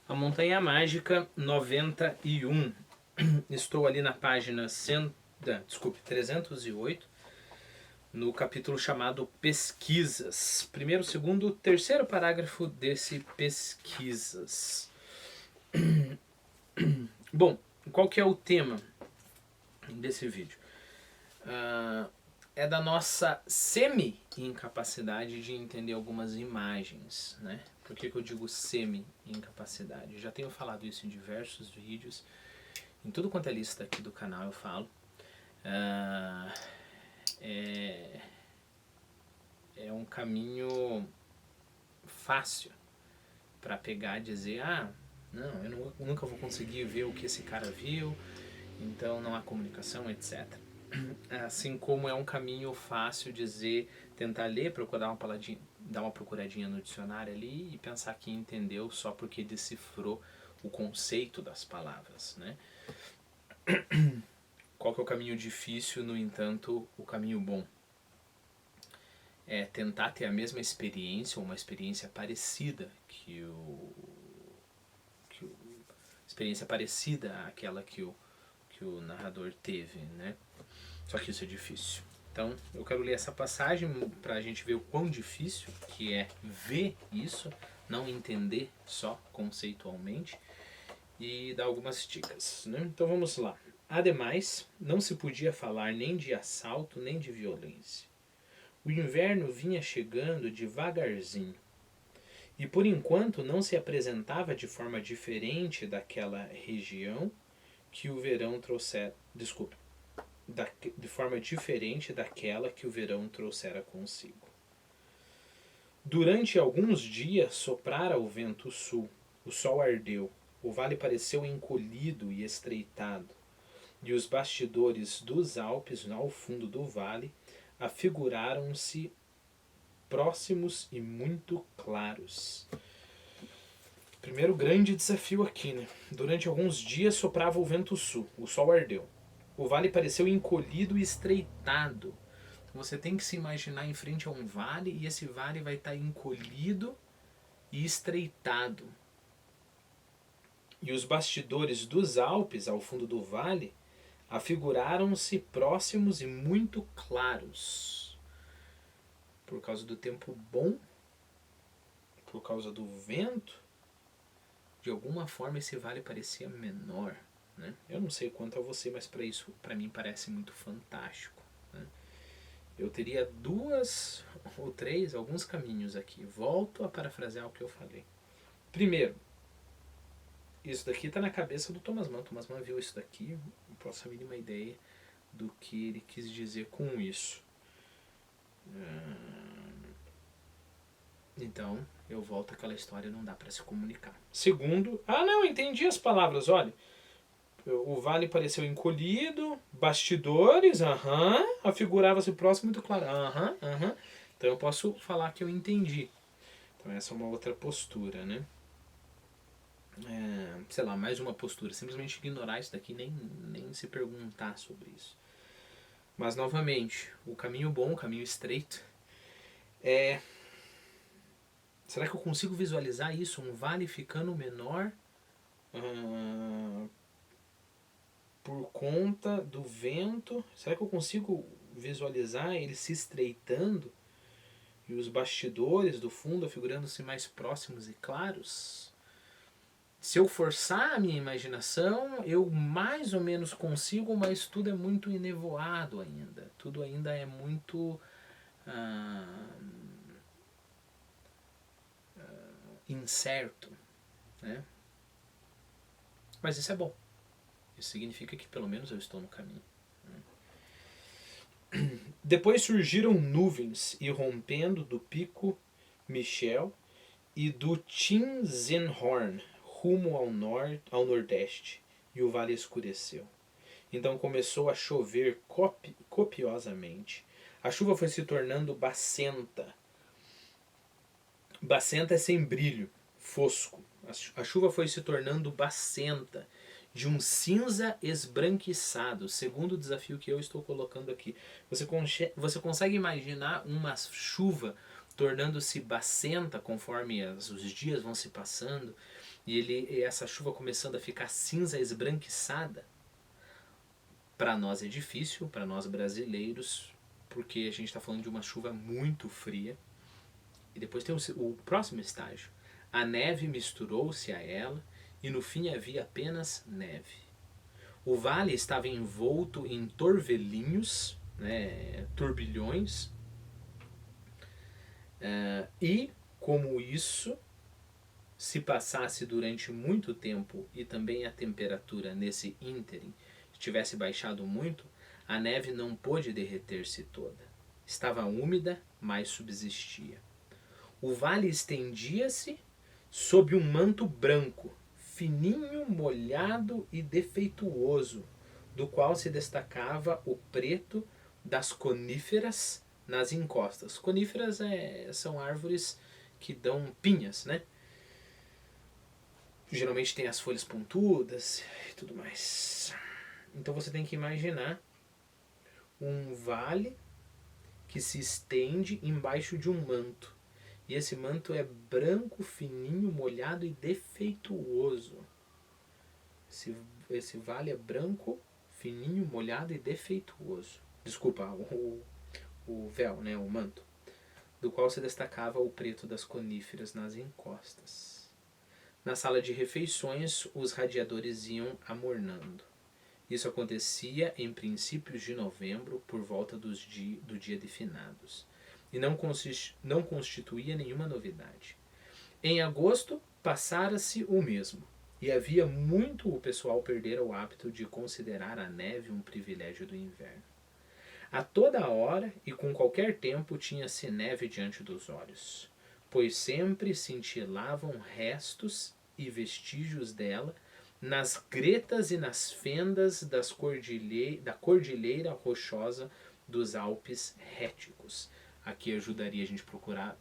A Montanha Mágica 91. Estou ali na página 308, no capítulo chamado Pesquisas. Primeiro, segundo, terceiro parágrafo desse Pesquisas. Bom, qual que é o tema desse vídeo? É da nossa semi-incapacidade de entender algumas imagens, né? Por que eu digo semi-incapacidade? Já tenho falado isso em diversos vídeos, em tudo quanto é lista aqui do canal eu falo. É um caminho fácil para pegar e dizer, não, eu nunca vou conseguir ver o que esse cara viu, então não há comunicação, etc. Assim como é um caminho fácil dizer, tentar ler, procurar dar uma procuradinha no dicionário ali e pensar que entendeu só porque decifrou o conceito das palavras, né? Qual que é o caminho difícil, no entanto, o caminho bom? É tentar ter a mesma experiência, ou uma experiência parecida experiência parecida àquela que o narrador teve, né? Só que isso é difícil. Então, eu quero ler essa passagem para a gente ver o quão difícil que é ver isso, não entender só conceitualmente, e dar algumas dicas, né? Então vamos lá. Ademais, não se podia falar nem de assalto nem de violência. O inverno vinha chegando devagarzinho, e por enquanto não se apresentava de forma diferente daquela região que o verão trouxera. De forma diferente daquela que o verão trouxera consigo. Durante alguns dias soprara o vento sul, o sol ardeu, o vale pareceu encolhido e estreitado, e os bastidores dos Alpes ao fundo do vale afiguraram-se próximos e muito claros. Primeiro grande desafio aqui, né? Durante alguns dias soprava o vento sul, o sol ardeu. O vale pareceu encolhido e estreitado. Você tem que se imaginar em frente a um vale e esse vale vai estar encolhido e estreitado. E os bastidores dos Alpes ao fundo do vale afiguraram-se próximos e muito claros. Por causa do tempo bom, por causa do vento, de alguma forma esse vale parecia menor, né? Eu não sei quanto a você, mas para mim parece muito fantástico, né? Eu teria 2 ou 3, alguns caminhos aqui. Volto a parafrasear o que eu falei. Primeiro, isso daqui está na cabeça do Thomas Mann. Thomas Mann viu isso daqui, não posso a mínima ideia do que ele quis dizer com isso. Então, eu volto àquela história, não dá para se comunicar. Segundo, não, entendi as palavras, olha. O vale pareceu encolhido, bastidores, afigurava-se próximo, muito claro, Então eu posso falar que eu entendi. Então essa é uma outra postura, né? Sei lá, mais uma postura. Simplesmente ignorar isso daqui, nem se perguntar sobre isso. Mas novamente, o caminho bom, o caminho estreito, será que eu consigo visualizar isso? Um vale ficando menor por conta do vento? Será que eu consigo visualizar ele se estreitando e os bastidores do fundo afigurando-se mais próximos e claros? Se eu forçar a minha imaginação, eu mais ou menos consigo, mas tudo é muito enevoado ainda. Tudo ainda é muito incerto, né? Mas isso é bom. Isso significa que pelo menos eu estou no caminho. Depois surgiram nuvens irrompendo do pico Michel e do Tinzenhorn rumo ao nordeste, e o vale escureceu. Então começou a chover copiosamente. A chuva foi se tornando bacenta. Bacenta é sem brilho, fosco. A chuva foi se tornando bacenta, de um cinza esbranquiçado, segundo o desafio que eu estou colocando aqui. Você consegue imaginar uma chuva tornando-se bacenta conforme os dias vão se passando e essa chuva começando a ficar cinza esbranquiçada, para nós é difícil, para nós brasileiros, porque a gente está falando de uma chuva muito fria. E depois tem o próximo estágio. A neve misturou-se a ela e no fim havia apenas neve. O vale estava envolto em torvelinhos, né, turbilhões, e como isso se passasse durante muito tempo e também a temperatura nesse ínterim tivesse baixado muito, a neve não pôde derreter-se toda. Estava úmida, mas subsistia. O vale estendia-se sob um manto branco, fininho, molhado e defeituoso, do qual se destacava o preto das coníferas nas encostas. Coníferas são árvores que dão pinhas, né? Geralmente tem as folhas pontudas e tudo mais. Então você tem que imaginar um vale que se estende embaixo de um manto. E esse manto é branco, fininho, molhado e defeituoso. Esse vale é branco, fininho, molhado e defeituoso. Desculpa, o véu, né, o manto. Do qual se destacava o preto das coníferas nas encostas. Na sala de refeições, os radiadores iam amornando. Isso acontecia em princípios de novembro, por volta do dia de finados, e não constituía nenhuma novidade. Em agosto, passara-se o mesmo, e havia muito o pessoal perder o hábito de considerar a neve um privilégio do inverno. A toda hora e com qualquer tempo tinha-se neve diante dos olhos, pois sempre cintilavam restos e vestígios dela nas gretas e nas fendas da cordilheira rochosa dos Alpes Réticos. Aqui ajudaria a gente a procurar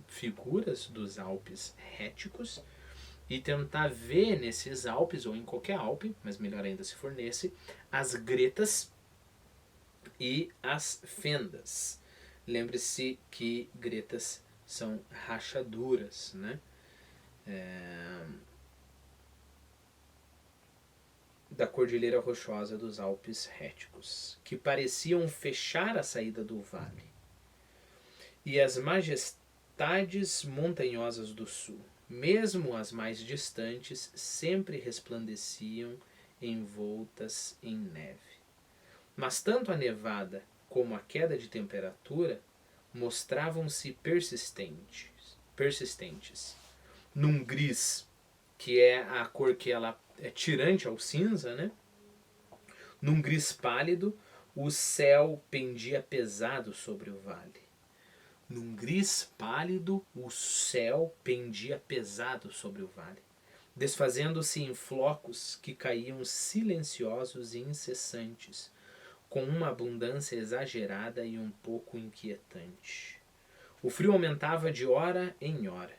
figuras dos Alpes Réticos e tentar ver nesses Alpes, ou em qualquer Alpe, mas melhor ainda se for nesse, as gretas e as fendas. Lembre-se que gretas são rachaduras, né? Da cordilheira rochosa dos Alpes Réticos, que pareciam fechar a saída do vale, e as majestades montanhosas do sul, mesmo as mais distantes, sempre resplandeciam envoltas em neve. Mas tanto a nevada como a queda de temperatura mostravam-se persistentes, num gris, que é a cor que ela é tirante ao cinza, né? Num gris pálido, o céu pendia pesado sobre o vale. Num gris pálido, o céu pendia pesado sobre o vale, desfazendo-se em flocos que caíam silenciosos e incessantes, com uma abundância exagerada e um pouco inquietante. O frio aumentava de hora em hora.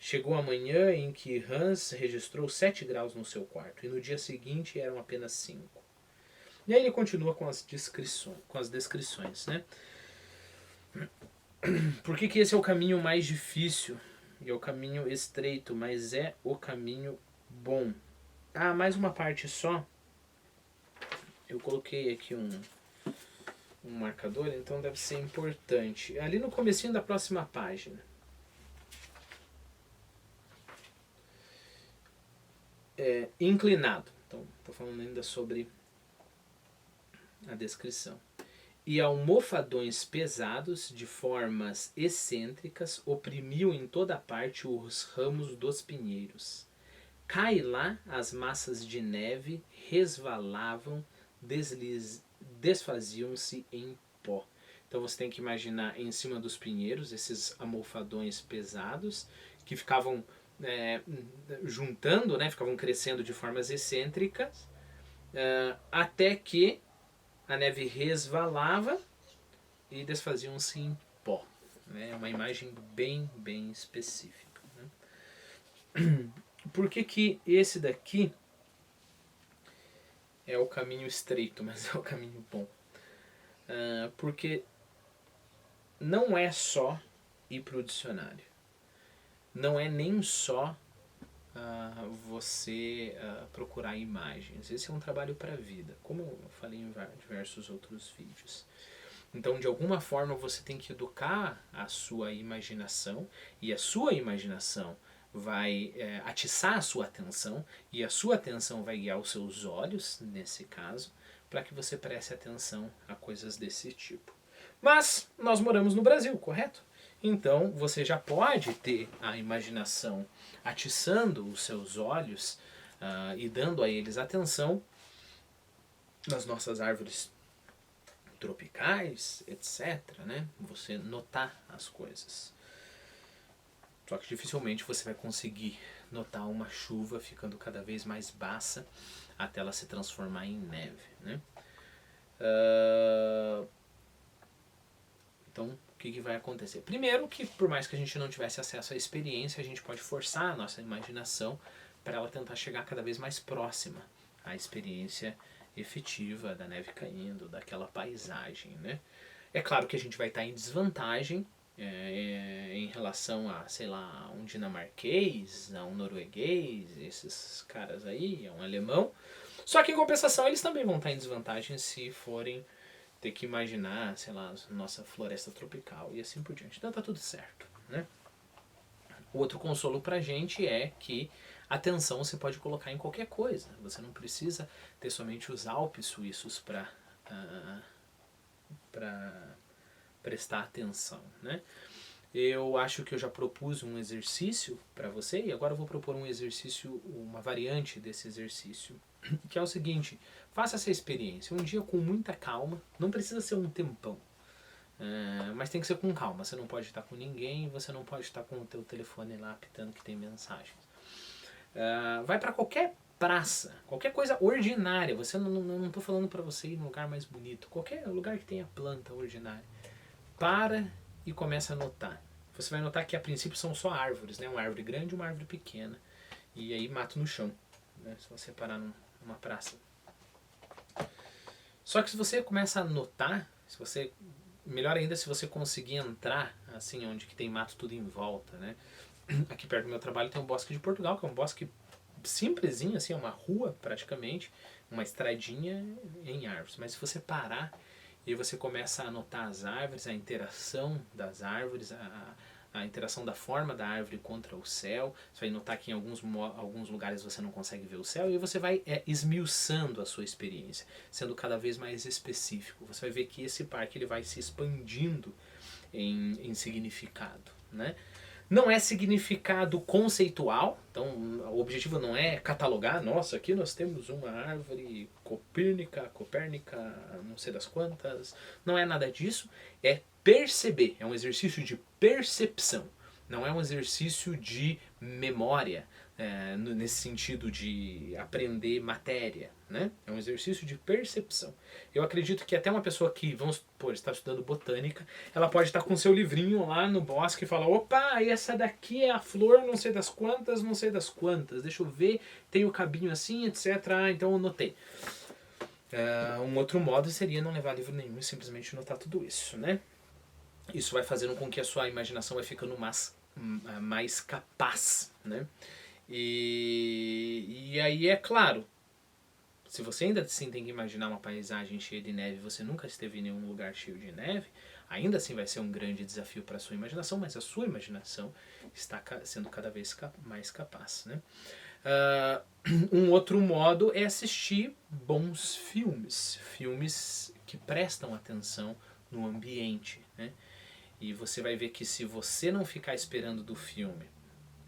Chegou a manhã em que Hans registrou 7 graus no seu quarto, e no dia seguinte eram apenas 5. E aí ele continua com as descrições, né? Por que esse é o caminho mais difícil? E é o caminho estreito, mas é o caminho bom. Ah, mais uma parte só. Eu coloquei aqui um marcador, então deve ser importante. Ali no comecinho da próxima página. Inclinado. Então, estou falando ainda sobre a descrição. E almofadões pesados, de formas excêntricas, oprimiam em toda parte os ramos dos pinheiros. Cá e lá, as massas de neve resvalavam, desfaziam-se em pó. Então você tem que imaginar em cima dos pinheiros esses almofadões pesados que ficavam juntando, né, ficavam crescendo de formas excêntricas, até que a neve resvalava e desfaziam-se em pó. É uma imagem bem específica. Né? Por que esse daqui é o caminho estreito, mas é o caminho bom? Porque não é só ir para o dicionário. Não é nem só você procurar imagens. Esse é um trabalho para a vida, como eu falei em diversos outros vídeos. Então, de alguma forma, você tem que educar a sua imaginação, e a sua imaginação vai atiçar a sua atenção, e a sua atenção vai guiar os seus olhos, nesse caso, para que você preste atenção a coisas desse tipo. Mas nós moramos no Brasil, correto? Então você já pode ter a imaginação atiçando os seus olhos e dando a eles atenção nas nossas árvores tropicais, etc. Né? Você notar as coisas. Só que dificilmente você vai conseguir notar uma chuva ficando cada vez mais baça até ela se transformar em neve. Né? Então, o que vai acontecer? Primeiro que, por mais que a gente não tivesse acesso à experiência, a gente pode forçar a nossa imaginação para ela tentar chegar cada vez mais próxima à experiência efetiva da neve caindo, daquela paisagem. Né? É claro que a gente vai estar em desvantagem em relação a, sei lá, um dinamarquês, a um norueguês, esses caras aí, a um alemão. Só que em compensação eles também vão estar em desvantagem se forem ter que imaginar, sei lá, nossa floresta tropical e assim por diante. Então tá tudo certo, né? O outro consolo pra gente é que a atenção você pode colocar em qualquer coisa. Você não precisa ter somente os Alpes suíços para prestar atenção, né? Eu acho que eu já propus um exercício para você e agora eu vou propor um exercício, uma variante desse exercício, que é o seguinte: faça essa experiência um dia com muita calma, não precisa ser um tempão, mas tem que ser com calma. Você não pode estar com ninguém, você não pode estar com o teu telefone lá apitando que tem mensagens. Vai para qualquer praça, qualquer coisa ordinária. Você não estou falando para você ir num lugar mais bonito, qualquer lugar que tenha planta ordinária. Para e começa a notar. Você vai notar que a princípio são só árvores, né? Uma árvore grande e uma árvore pequena. E aí mato no chão, né? Se você parar numa praça. Só que se você começa a notar, se você, melhor ainda se você conseguir entrar assim onde que tem mato tudo em volta, né? Aqui perto do meu trabalho tem um bosque de Portugal, que é um bosque simplesinho, assim, é uma rua praticamente, uma estradinha em árvores. Mas se você parar e você começa a notar as árvores, a interação das árvores, a interação da forma da árvore contra o céu. Você vai notar que em alguns lugares você não consegue ver o céu e você vai esmiuçando a sua experiência, sendo cada vez mais específico. Você vai ver que esse parque ele vai se expandindo em significado, né? Não é significado conceitual, então o objetivo não é catalogar, nossa, aqui nós temos uma árvore copérnica, não sei das quantas, não é nada disso, é perceber, é um exercício de percepção, não é um exercício de memória, nesse sentido de aprender matéria, né? É um exercício de percepção. Eu acredito que até uma pessoa que, vamos supor, está estudando botânica, ela pode estar com seu livrinho lá no bosque e falar: opa, essa daqui é a flor não sei das quantas, não sei das quantas, deixa eu ver, tem o cabinho assim, etc. Então eu notei. Um outro modo seria não levar livro nenhum e simplesmente notar tudo isso, né? Isso vai fazendo com que a sua imaginação vai ficando mais capaz, né? E aí é claro, se você ainda assim tem que imaginar uma paisagem cheia de neve e você nunca esteve em nenhum lugar cheio de neve, ainda assim vai ser um grande desafio para a sua imaginação, mas a sua imaginação está sendo cada vez mais capaz, né? Um outro modo é assistir bons filmes, filmes que prestam atenção no ambiente, né? E você vai ver que se você não ficar esperando do filme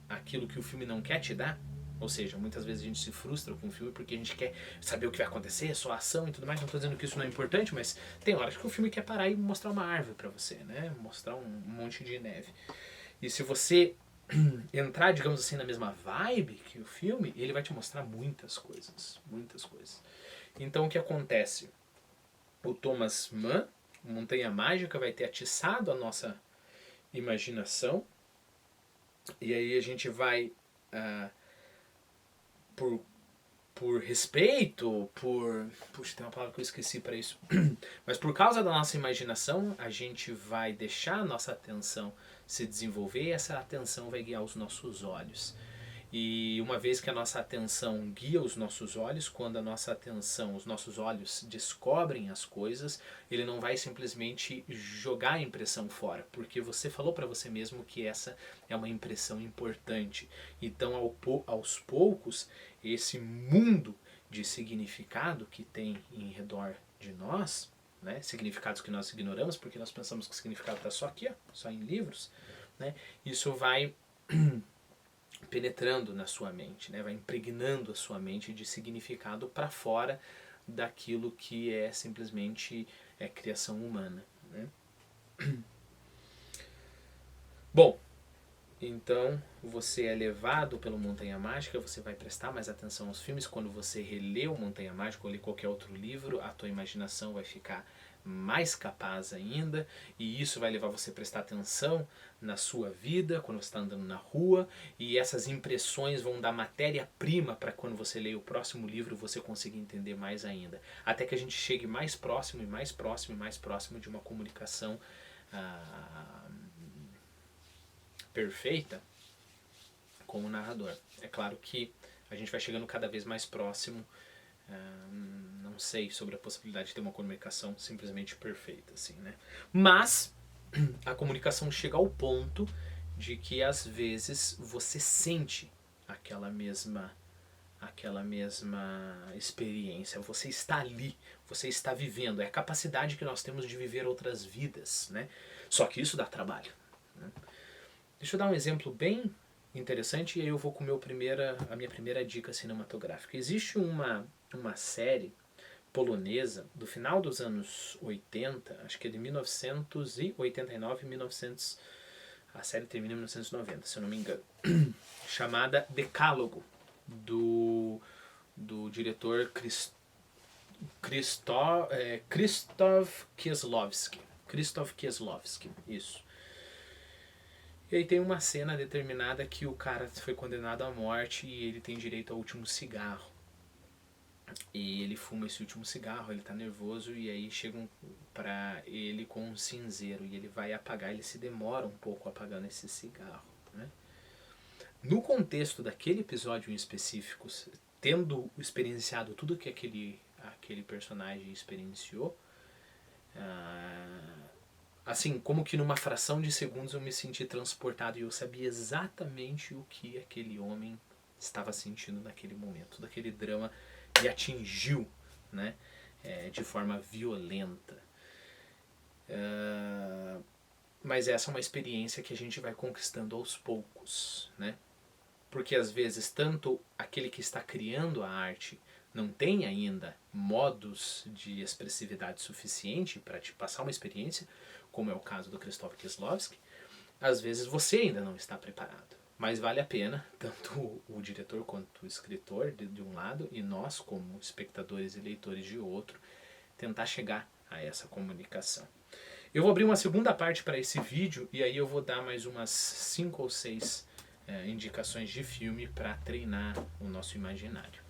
aquilo que o filme não quer te dar, ou seja, muitas vezes a gente se frustra com o filme porque a gente quer saber o que vai acontecer, só a ação e tudo mais. Não estou dizendo que isso não é importante, mas tem horas que o filme quer parar e mostrar uma árvore para você, né? Mostrar um monte de neve. E se você entrar, digamos assim, na mesma vibe que o filme, ele vai te mostrar muitas coisas, muitas coisas. Então o que acontece? O Thomas Mann, Montanha Mágica, vai ter atiçado a nossa imaginação, e aí a gente vai por respeito, puxa, tem uma palavra que eu esqueci para isso, mas por causa da nossa imaginação, a gente vai deixar a nossa atenção se desenvolver e essa atenção vai guiar os nossos olhos. E uma vez que a nossa atenção guia os nossos olhos, quando a nossa atenção, os nossos olhos descobrem as coisas, ele não vai simplesmente jogar a impressão fora, porque você falou para você mesmo que essa é uma impressão importante. Então, aos poucos, esse mundo de significado que tem em redor de nós, né, significados que nós ignoramos, porque nós pensamos que o significado está só aqui, ó, só em livros, né, isso vai penetrando na sua mente, né? Vai impregnando a sua mente de significado para fora daquilo que é simplesmente criação humana, né? Bom, então você é levado pelo Montanha Mágica, você vai prestar mais atenção aos filmes. Quando você relê o Montanha Mágica ou ler qualquer outro livro, a tua imaginação vai ficar mais capaz ainda, e isso vai levar você a prestar atenção na sua vida, quando você está andando na rua, e essas impressões vão dar matéria-prima para quando você ler o próximo livro você conseguir entender mais ainda, até que a gente chegue mais próximo e mais próximo e mais próximo de uma comunicação perfeita com o narrador. É claro que a gente vai chegando cada vez mais próximo. Não sei sobre a possibilidade de ter uma comunicação simplesmente perfeita, assim, né? Mas a comunicação chega ao ponto de que às vezes você sente aquela mesma experiência, você está ali, você está vivendo, é a capacidade que nós temos de viver outras vidas, né? Só que isso dá trabalho, né? Deixa eu dar um exemplo bem interessante e aí eu vou com a minha primeira dica cinematográfica. Existe uma série polonesa do final dos anos 80, acho que é de 1989 1900, a série termina em 1990, se eu não me engano, chamada Decálogo, do diretor Krzysztof Kieslowski. Krzysztof Kieslowski, isso. E aí tem uma cena determinada que o cara foi condenado à morte e ele tem direito ao último cigarro. E ele fuma esse último cigarro, ele tá nervoso e aí chegam pra ele com um cinzeiro e ele vai apagar, ele se demora um pouco apagando esse cigarro, né? No contexto daquele episódio em específico, tendo experienciado tudo que aquele personagem experienciou, assim, como que numa fração de segundos eu me senti transportado e eu sabia exatamente o que aquele homem estava sentindo naquele momento. Daquele drama me atingiu, né, de forma violenta. Mas essa é uma experiência que a gente vai conquistando aos poucos, né? Porque às vezes tanto aquele que está criando a arte não tem ainda modos de expressividade suficiente para te passar uma experiência, como é o caso do Krzysztof Kieslowski, às vezes você ainda não está preparado. Mas vale a pena, tanto o diretor quanto o escritor de um lado, e nós como espectadores e leitores de outro, tentar chegar a essa comunicação. Eu vou abrir uma segunda parte para esse vídeo, e aí eu vou dar mais umas 5 ou 6 indicações de filme para treinar o nosso imaginário.